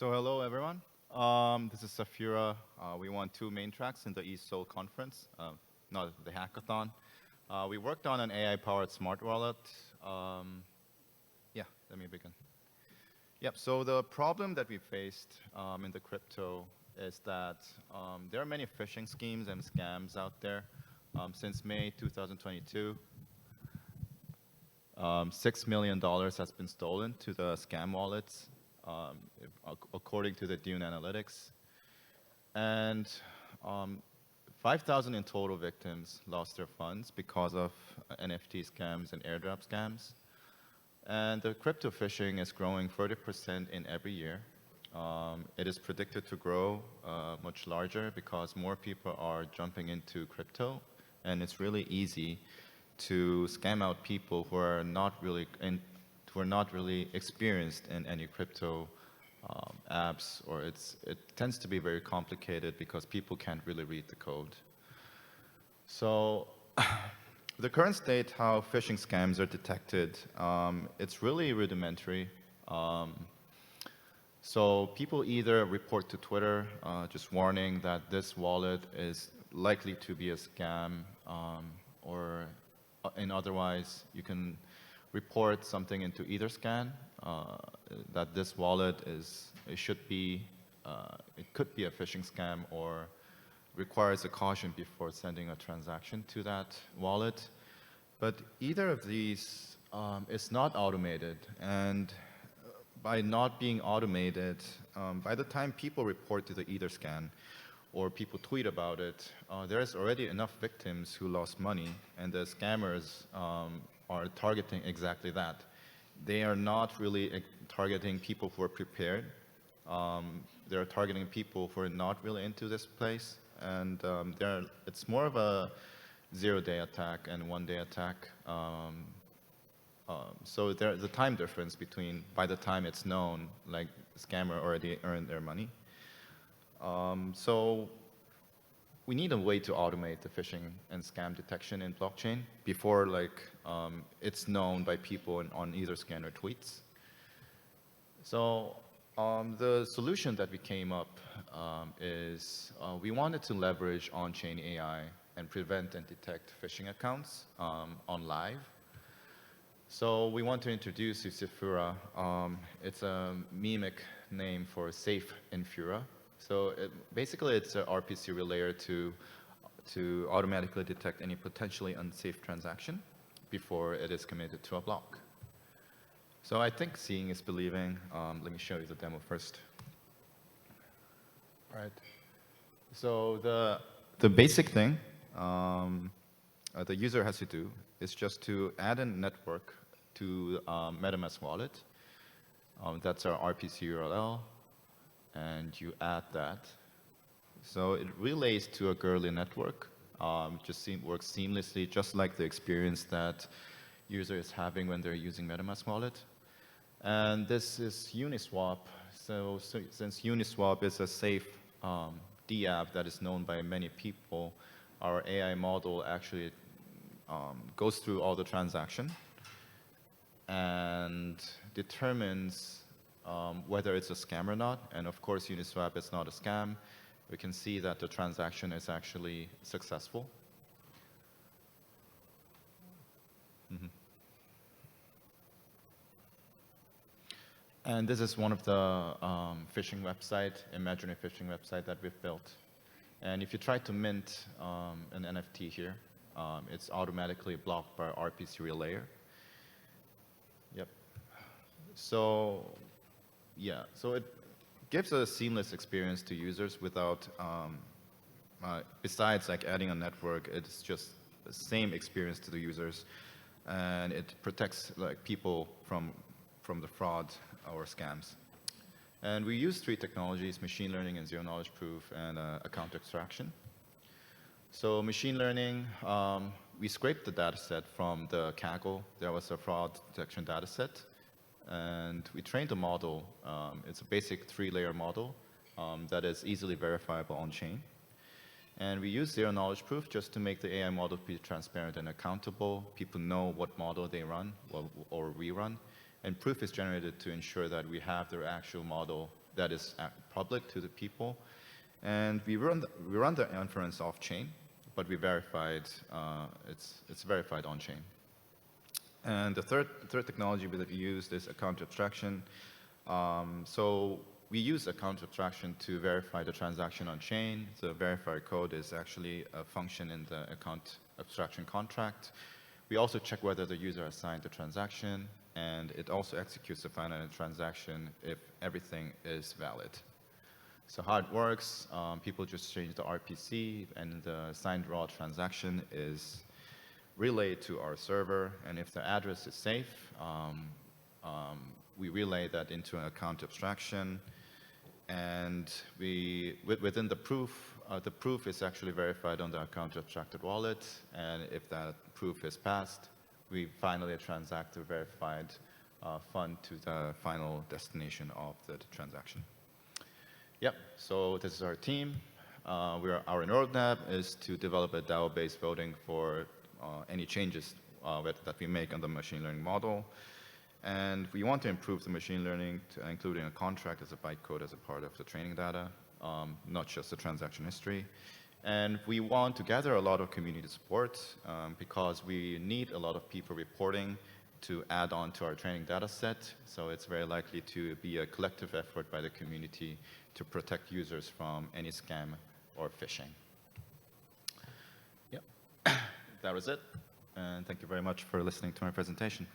So hello everyone. This is Safura. We won 2 main tracks in the ETH Seoul conference, not the hackathon. We worked on an AI-powered smart wallet. Yeah, let me begin. Yep. So the problem that we faced in the crypto is that there are many phishing schemes and scams out there. Since May 2022, $6 million has been stolen to the scam wallets, according to the Dune Analytics. And 5,000 in total victims lost their funds because of NFT scams and airdrop scams. And the crypto phishing is growing 30% in every year. It is predicted to grow much larger because more people are jumping into crypto, and it's really easy to scam out people who are not really experienced in any crypto apps, or it tends to be very complicated because people can't really read the code. So the current state, how phishing scams are detected, it's really rudimentary. So people either report to Twitter, just warning that this wallet is likely to be a scam, or otherwise you can report something into Etherscan, that this wallet could be a phishing scam or requires a caution before sending a transaction to that wallet. But either of these is not automated, and by not being automated, by the time people report to the Etherscan or people tweet about it, there's already enough victims who lost money, and the scammers are targeting exactly that. They are not really targeting people who are prepared. They're targeting people who are not really into this place, and it's more of a 0-day attack and 1-day attack. So the time difference between, by the time it's known, like the scammer already earned their money. So we need a way to automate the phishing and scam detection in blockchain before it's known by people on Etherscan or tweets. So the solution that we came up is we wanted to leverage on-chain AI and prevent and detect phishing accounts on live. So we want to introduce Safura. It's a memic name for safe Infura. So basically it's an RPC relayer to automatically detect any potentially unsafe transaction before it is committed to a block. So I think seeing is believing. Let me show you the demo first. All right. So the basic thing the user has to do is just to add a network to MetaMask wallet. That's our RPC URL, and you add that. So it relays to a Goerli network. Just works seamlessly, just like the experience that user is having when they're using MetaMask wallet. And this is Uniswap. So since Uniswap is a safe DApp that is known by many people, our AI model actually goes through all the transaction and determines whether it's a scam or not. And of course, Uniswap is not a scam. We can see that the transaction is actually successful. Mm-hmm. And this is one of the phishing website, imaginary phishing website that we've built. And if you try to mint an NFT here, it's automatically blocked by our RPC relayer. Yep. So yeah, so it gives a seamless experience to users without, besides adding a network, it's just the same experience to the users, and it protects people from the fraud or scams. And we use 3 technologies: machine learning and zero knowledge proof, and account extraction. So machine learning, we scraped the data set from the Kaggle. There was a fraud detection data set. And we trained a model. It's a basic 3-layer model that is easily verifiable on-chain. And we use zero knowledge proof just to make the AI model be transparent and accountable. People know what model they run or rerun. And proof is generated to ensure that we have their actual model that is public to the people. And we run the inference off-chain, but we verified, it's verified on-chain. And the third technology that we used is account abstraction. So we use account abstraction to verify the transaction on-chain. The verifier code is actually a function in the account abstraction contract. We also check whether the user assigned the transaction, and it also executes the final transaction if everything is valid. So how it works, people just change the RPC, and the signed raw transaction is relayed to our server, and if the address is safe, we relay that into an account abstraction, and within the proof is actually verified on the account abstracted wallet, and if that proof is passed, we finally transact the verified fund to the final destination of the transaction. Yep, so this is our team. Our roadmap is to develop a DAO-based voting for any changes that we make on the machine learning model. And we want to improve the machine learning, including a contract as a bytecode as a part of the training data, not just the transaction history. And we want to gather a lot of community support because we need a lot of people reporting to add on to our training data set. So it's very likely to be a collective effort by the community to protect users from any scam or phishing. Yep, that was it. And thank you very much for listening to my presentation.